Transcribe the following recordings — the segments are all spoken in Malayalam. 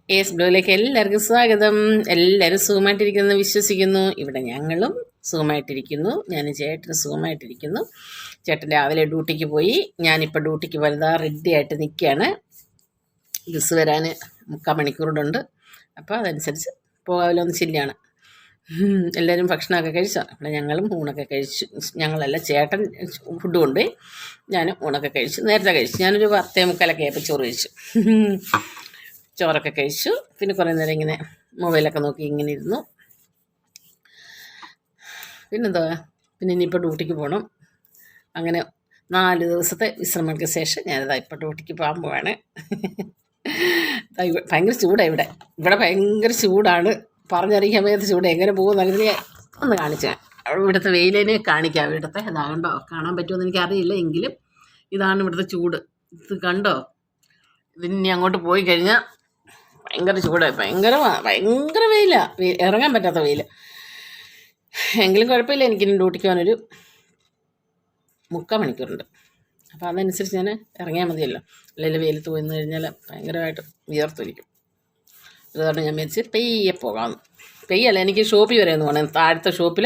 എസ് ബ്ലോയിലേക്ക് എല്ലാവർക്കും സ്വാഗതം. എല്ലാവരും സുഖമായിട്ടിരിക്കുന്നു വിശ്വസിക്കുന്നു. ഇവിടെ ഞങ്ങളും സുഖമായിട്ടിരിക്കുന്നു. ഞാൻ ചേട്ടന് സുഖമായിട്ടിരിക്കുന്നു. ചേട്ടൻ രാവിലെ ഡ്യൂട്ടിക്ക് പോയി. ഞാനിപ്പോൾ ഡ്യൂട്ടിക്ക് വലുതാ റെഡി ആയിട്ട് നിൽക്കുകയാണ്. ബസ് വരാൻ 3/4 മണിക്കൂറുണ്ട്. അപ്പോൾ അതനുസരിച്ച് പോകാമല്ലോ എന്ന് ചില്ലാണ്. എല്ലാവരും ഭക്ഷണമൊക്കെ കഴിച്ചോ? ഇവിടെ ഞങ്ങളും ഊണൊക്കെ കഴിച്ചു. ഞങ്ങളല്ല, ചേട്ടൻ ഫുഡ് കൊണ്ടുപോയി. ഞാനും ഊണൊക്കെ കഴിച്ചു. നേരത്തെ കഴിച്ചു. ഞാനൊരു 10:45 ആയപ്പോൾ ചോറ് കഴിച്ചു. ചോറൊക്കെ കഴിച്ചു. പിന്നെ കുറേ നേരം ഇങ്ങനെ മൊബൈലൊക്കെ നോക്കി ഇങ്ങനെ ഇരുന്നു. പിന്നെന്താ, പിന്നെ ഇനിയിപ്പോൾ ഡ്യൂട്ടിക്ക് പോകണം. അങ്ങനെ 4 ദിവസത്തെ വിശ്രമങ്ങൾക്ക് ശേഷം ഞാനിതാ ഇപ്പോൾ ഡ്യൂട്ടിക്ക് പോകാൻ പോവാണ്. ഭയങ്കര ചൂടാണ് ഇവിടെ. ഭയങ്കര ചൂടാണ്. പറഞ്ഞറിയിക്കാൻ വയ്യാത്ത ചൂട്. എങ്ങനെ പോകുമെന്ന് അറിയില്ല. ഒന്ന് കാണിച്ചാൽ ഇവിടുത്തെ വെയിലിനെ കാണിക്കാം. ഇവിടുത്തെ ഇതാകണ്ടോ, കാണാൻ പറ്റുമെന്ന് എനിക്കറിയില്ല. എങ്കിലും ഇതാണ് ഇവിടുത്തെ ചൂട്. ഇത് കണ്ടോ? ഇതിനി അങ്ങോട്ട് പോയി കഴിഞ്ഞാൽ ഭയങ്കര ചൂടായി. ഭയങ്കര വെയിലാണ്. ഇറങ്ങാൻ പറ്റാത്ത വെയിൽ. എങ്കിലും കുഴപ്പമില്ല. എനിക്കിനി ഡ്യൂട്ടിക്ക് പോകാനൊരു 3/4 മണിക്കൂറുണ്ട്. അപ്പോൾ അതനുസരിച്ച് ഞാൻ ഇറങ്ങിയാൽ മതിയല്ലോ. അല്ലെങ്കിൽ വെയിലത്ത് പോയി നിന്ന് കഴിഞ്ഞാൽ ഭയങ്കരമായിട്ട് വിയർത്തിരിക്കും. അതുകൊണ്ട് ഞാൻ വെച്ച് പെയ്യെ പോകാമെന്ന്. പെയ്യല്ല, എനിക്ക് ഷോപ്പിൽ വരെ ഒന്ന് പോകണം. താഴത്തെ ഷോപ്പിൽ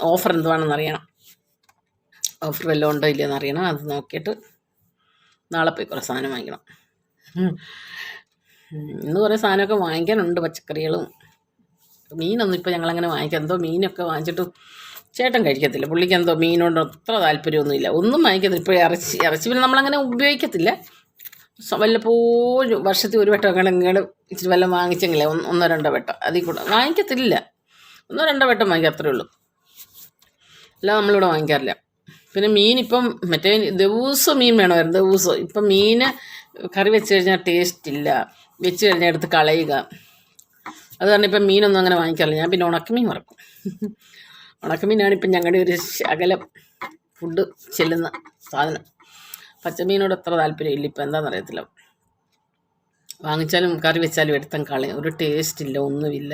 ഓഫർ എന്തുവാണെന്ന് അറിയണം. ഓഫർ വല്ലതും ഉണ്ടോ ഇല്ലയെന്ന് അറിയണം. അത് നോക്കിയിട്ട് നാളെ പോയി കുറേ സാധനം വാങ്ങിക്കണം. ഇന്ന് കുറേ സാധനമൊക്കെ വാങ്ങിക്കാനുണ്ട്. പച്ചക്കറികളും മീനൊന്നും ഇപ്പോൾ ഞങ്ങളങ്ങനെ വാങ്ങിക്കാം. എന്തോ മീനൊക്കെ വാങ്ങിച്ചിട്ട് ചേട്ടൻ കഴിക്കത്തില്ല. പുള്ളിക്ക് എന്തോ മീനോട് അത്ര താല്പര്യമൊന്നുമില്ല. ഒന്നും വാങ്ങിക്കത്തില്ല. ഇപ്പോൾ ഇറച്ചി പിന്നെ നമ്മളങ്ങനെ ഉപയോഗിക്കത്തില്ല. വല്ലപ്പോഴും വർഷത്തിൽ ഒരു വട്ടം ഇങ്ങോട്ട് ഇച്ചിരി വല്ലതും വാങ്ങിച്ചെങ്കിലേ 1-2 വട്ടം. അതിൽ കൂടെ വാങ്ങിക്കത്തില്ല. 1-2 വട്ടം വാങ്ങിക്കുക, അത്രയേ ഉള്ളൂ. അല്ല, നമ്മളിവിടെ വാങ്ങിക്കാറില്ല. പിന്നെ മീനിപ്പം മറ്റേ ദിവസവും മീൻ വേണമായിരുന്നു. ദിവസവും ഇപ്പം മീൻ കറി വെച്ച് കഴിഞ്ഞാൽ ടേസ്റ്റ് ഇല്ല. വെച്ച് കഴിഞ്ഞാൽ എടുത്ത് കളയുക. അത് കാരണം ഇപ്പം മീനൊന്നും അങ്ങനെ വാങ്ങിക്കാറില്ല. ഞാൻ പിന്നെ ഉണക്കമീൻ വറക്കും. ഉണക്കമീനാണ് ഇപ്പം ഞങ്ങളുടെ ഒരു ശകലം ഫുഡ് ചെല്ലുന്ന സാധനം. പച്ചമീനോട് അത്ര താല്പര്യമില്ല. ഇപ്പം എന്താണെന്നറിയത്തില്ല. വാങ്ങിച്ചാലും കറി വെച്ചാലും എടുത്താൽ കളയും. ഒരു ടേസ്റ്റില്ല, ഒന്നുമില്ല.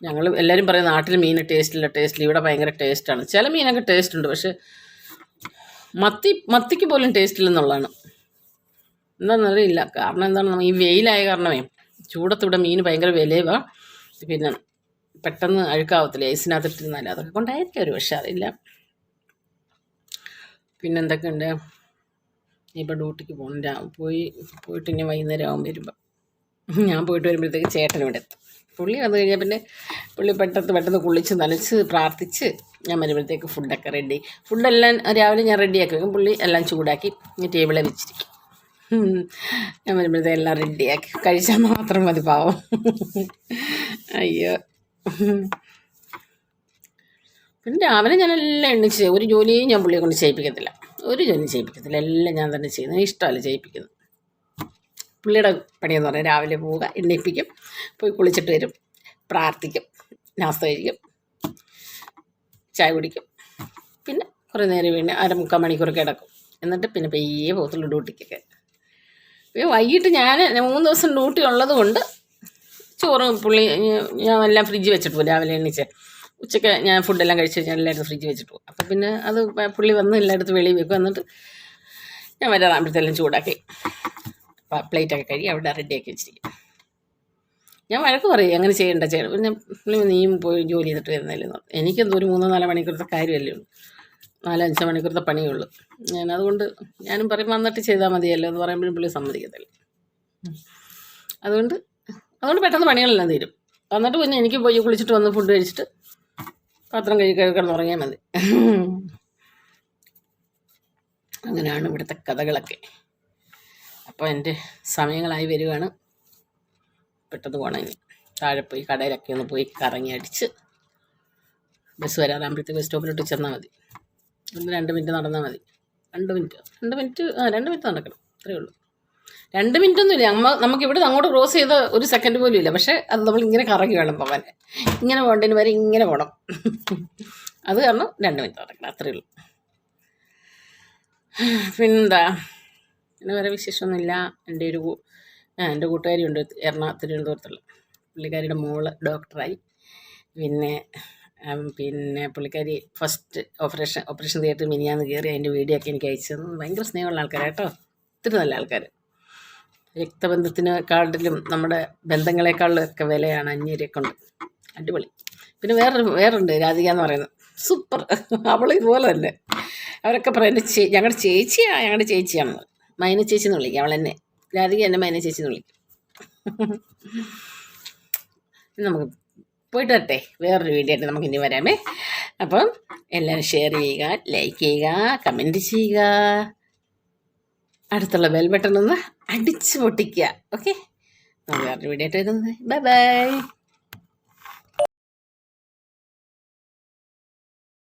ഞങ്ങൾ എല്ലാവരും പറയും നാട്ടിൽ മീൻ ടേസ്റ്റില്ല. ഇവിടെ ഭയങ്കര ടേസ്റ്റാണ്. ചില മീനൊക്കെ ടേസ്റ്റ് ഉണ്ട്. പക്ഷെ മത്തിക്ക് പോലും ടേസ്റ്റ് ഇല്ലെന്നുള്ളതാണ്. എന്താണെന്നറിയില്ല. കാരണം എന്താണ്, ഈ വെയിലായ കാരണമേ ചൂടത്തിവിടെ മീൻ ഭയങ്കര വിലയുവാ. പിന്നെ പെട്ടെന്ന് അഴുക്കാവത്തില്ല ഐസിനകത്തിട്ടിരുന്നാൽ. അതൊക്കെ കൊണ്ടായിരിക്കും ഒരു, പക്ഷെ അറിയില്ല. പിന്നെ എന്തൊക്കെയുണ്ട്. ഇപ്പോൾ ഡ്യൂട്ടിക്ക് പോകണം. പോയിട്ട് ഇനി വൈകുന്നേരം ആകും വരുമ്പോൾ. ഞാൻ പോയിട്ട് വരുമ്പോഴത്തേക്ക് ചേട്ടൻ ഇവിടെ എത്തും. പുള്ളി വന്നു കഴിഞ്ഞാൽ പിന്നെ പുള്ളി പെട്ടെന്ന് കുളിച്ച് നനച്ച് പ്രാർത്ഥിച്ച് ഞാൻ വരുമ്പോഴത്തേക്ക് ഫുഡൊക്കെ റെഡി. ഫുഡെല്ലാം രാവിലെ ഞാൻ റെഡിയാക്കി വെക്കും. പുള്ളി എല്ലാം ചൂടാക്കി ടേബിളിൽ വെച്ചിരിക്കും. ഞാൻ വരുമ്പോഴത്തേക്ക് എല്ലാം റെഡിയാക്കി കഴിച്ചാൽ മാത്രം മതി, പാവം. അയ്യോ. പിന്നെ രാവിലെ ഞാനെല്ലാം എണ്ണിച്ച് ഒരു ജോലിയും ഞാൻ പുള്ളിയെ കൊണ്ട് ചെയ്യിപ്പിക്കത്തില്ല. ഒരു ജോലിയും ചെയ്യിപ്പിക്കത്തില്ല. എല്ലാം ഞാൻ തന്നെ ചെയ്യുന്നത്. ഇഷ്ടമല്ല ചെയ്യിപ്പിക്കുന്നത്. പുള്ളിയുടെ പണിയെന്ന് പറഞ്ഞാൽ രാവിലെ പോവുക, എണ്ണിപ്പിക്കും, പോയി കുളിച്ചിട്ട് വരും, പ്രാർത്ഥിക്കും, നാസ്ത കഴിക്കും, ചായ കുടിക്കും, പിന്നെ കുറേ നേരം വീണ് 3/4 മണിക്കൂർ കിടക്കും. എന്നിട്ട് പിന്നെ പെയ്യെ പോകത്തുള്ളൂ ഡ്യൂട്ടിക്കൊക്കെ. പിന്നെ വൈകിട്ട് ഞാൻ 3 ദിവസം ഡ്യൂട്ടി ഉള്ളത് കൊണ്ട് ചോറ് ഞാൻ എല്ലാം ഫ്രിഡ്ജ് വെച്ചിട്ട് പോകും. രാവിലെ എണ്ണിച്ച് ഉച്ചയ്ക്ക് ഞാൻ ഫുഡെല്ലാം കഴിച്ച് കഴിഞ്ഞാൽ എല്ലായിടത്തും ഫ്രിഡ്ജ് വെച്ചിട്ട് പോകും. അപ്പം പിന്നെ അത് പുള്ളി വന്ന് എല്ലായിടത്തും വെളിയിൽ വെക്കും. എന്നിട്ട് ഞാൻ വരാറാകുമ്പോഴത്തെല്ലാം ചൂടാക്കി പ്ലേറ്റൊക്കെ കഴുകി അവിടെ റെഡിയാക്കി വെച്ചിരിക്കും. ഞാൻ വഴക്ക് പറയും അങ്ങനെ ചെയ്യേണ്ട പിന്നെ പുള്ളി നീയും പോയി ജോലി ചെയ്തിട്ട് വരുന്നില്ലെന്ന്. എനിക്കെന്തോ ഒരു 3-4 മണിക്കൂറത്തെ കാര്യമല്ലേ ഉള്ളൂ. 4-5 മണിക്കൂറത്തെ പണിയുള്ളൂ. അതുകൊണ്ട് ഞാനും പറയും വന്നിട്ട് ചെയ്താൽ മതിയല്ലോ എന്ന് പറയുമ്പോഴും പുള്ളി സമ്മതിക്കത്തില്ല. അതുകൊണ്ട് പെട്ടെന്ന് പണികളെല്ലാം തീരും. വന്നിട്ട് പിന്നെ എനിക്ക് പോയി കുളിച്ചിട്ട് വന്ന് ഫുഡ് കഴിച്ചിട്ട് പാത്രം കിടന്ന് ഉറങ്ങിയാൽ മതി. അങ്ങനെയാണ് ഇവിടുത്തെ കഥകളൊക്കെ. അപ്പോൾ എൻ്റെ സമയങ്ങളായി വരികയാണ്. പെട്ടെന്ന് പോകണം. ഇനി താഴെ പോയി കടയിലൊക്കെ ഒന്ന് പോയി കറങ്ങി അടിച്ച് ബസ് വരാറാകുമ്പോഴത്തേക്ക് ബസ് സ്റ്റോപ്പിലോട്ട് ചെന്നാൽ മതി. 2 മിനിറ്റ് നടന്നാൽ മതി. 2 മിനിറ്റ് നടക്കണം, അത്രയേ ഉള്ളൂ. 2 മിനിറ്റൊന്നുമില്ല. നമുക്ക് ഇവിടെ അങ്ങോട്ട് ക്രോസ് ചെയ്ത് ഒരു സെക്കൻഡ് പോലും ഇല്ല. പക്ഷേ അത് നമ്മൾ ഇങ്ങനെ കറങ്ങി വേണം പോകാൻ. ഇങ്ങനെ പോകേണ്ടതിന് വരെ ഇങ്ങനെ പോകണം. അത് കാരണം 2 മിനിറ്റ് നടക്കണം, അത്രയേ ഉള്ളൂ. പിന്നെന്താ, പിന്നെ വേറെ വിശേഷമൊന്നുമില്ല. എൻ്റെ കൂട്ടുകാരിയുണ്ട് തിരുവനന്തപുരത്തുള്ള. പുള്ളിക്കാരിയുടെ മോള് ഡോക്ടറായി. പിന്നെ പുള്ളിക്കാരി ഫസ്റ്റ് ഓപ്പറേഷൻ തിയേറ്റർ മിനിയാന്ന് കയറി അതിൻ്റെ വീഡിയോ ഒക്കെ എനിക്ക് അയച്ചു തന്നു. ഭയങ്കര സ്നേഹമുള്ള ആൾക്കാരാണ് കേട്ടോ. ഒത്തിരി നല്ല ആൾക്കാർ. രക്തബന്ധത്തിനെക്കാട്ടിലും നമ്മുടെ ബന്ധങ്ങളെക്കാളിലും ഒക്കെ വിലയാണ് അന്യരെ കൊണ്ട്. അടിപൊളി. പിന്നെ വേറുണ്ട് രാധിക എന്ന് പറയുന്നത്, സൂപ്പർ. അവൾ ഇതുപോലെ തന്നെ. അവരൊക്കെ പറയുന്നത് ഞങ്ങളുടെ ചേച്ചിയാണെന്ന്. മൈന ചേച്ചി എന്ന് വിളിക്കും അവളെന്നെ. രാധിക എന്നെ മൈന ചേച്ചി എന്ന് വിളിക്കും. നമുക്ക് പോയിട്ട് വരട്ടെ, വേറൊരു വീഡിയോ ആയിട്ട് നമുക്ക് ഇനി വരാമേ. അപ്പം എല്ലാവരും ഷെയർ ചെയ്യുക, ലൈക്ക് ചെയ്യുക, കമൻറ്റ് ചെയ്യുക, അടുത്തുള്ള ബെൽ ബട്ടൺ ഒന്ന് അടിച്ചു പൊട്ടിക്കുക. ഓക്കെ, നമുക്ക് വേറൊരു വീഡിയോ ആയിട്ട് വരുന്നത്. Bye bye.